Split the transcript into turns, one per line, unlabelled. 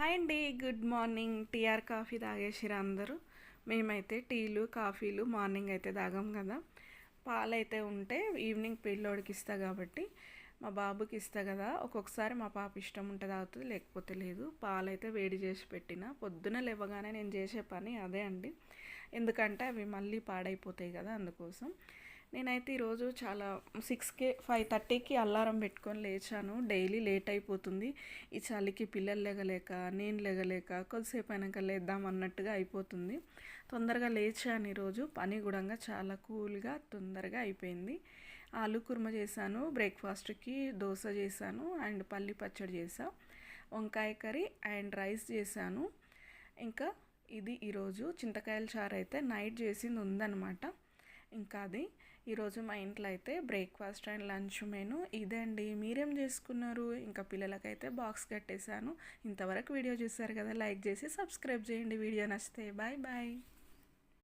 Hi అండి, good morning. TR coffee తాగేసిరా అందరూ? మేమైతే టీలు కాఫీలు మార్నింగ్ అయితే తాగాం కదా. పాలైతే ఉంటే ఈవినింగ్ పిల్లోడికి ఇస్తా కాబట్టి మా బాబుకి ఇస్తా కదా. ఒక్కొక్కసారి మా పాప ఇష్టం ఉంటే తాగుతుంది, లేకపోతే లేదు. పాలైతే వేడి చేసి పెట్టిన. పొద్దున లేవగానే నేను చేసే పని అదే అండి, ఎందుకంటే అవి మళ్ళీ పాడైపోతాయి కదా, అందుకోసం. నేనైతే ఈరోజు చాలా 6కి 5:30కి అలారం పెట్టుకొని లేచాను. డైలీ లేట్ అయిపోతుంది ఈ చలికి. పిల్లలు లేగలేక నేను లేగలేక కొద్దిసేపు అయినాక లేద్దాం అన్నట్టుగా అయిపోతుంది. తొందరగా లేచాను ఈరోజు. పని కూడా చాలా కూల్గా తొందరగా అయిపోయింది. ఆలు కుర్మ చేశాను, బ్రేక్ఫాస్ట్కి దోశ చేశాను అండ్ పల్లి పచ్చడి చేశాను, వంకాయ కర్రీ అండ్ రైస్ చేశాను. ఇంకా ఇది ఈరోజు చింతకాయల చారు అయితే నైట్ చేసింది ఉందన్నమాట. ఇంకా అది ఈరోజు మా ఇంట్లో అయితే బ్రేక్ఫాస్ట్ అండ్ లంచ్ మెను ఇదే అండి. మీరేం చేసుకున్నారు? ఇంకా పిల్లలకైతే బాక్స్ కట్టేశాను. ఇంతవరకు వీడియో చూసారు కదా, లైక్ చేసి సబ్స్క్రైబ్ చేయండి. వీడియో నచ్చితే బాయ్ బాయ్.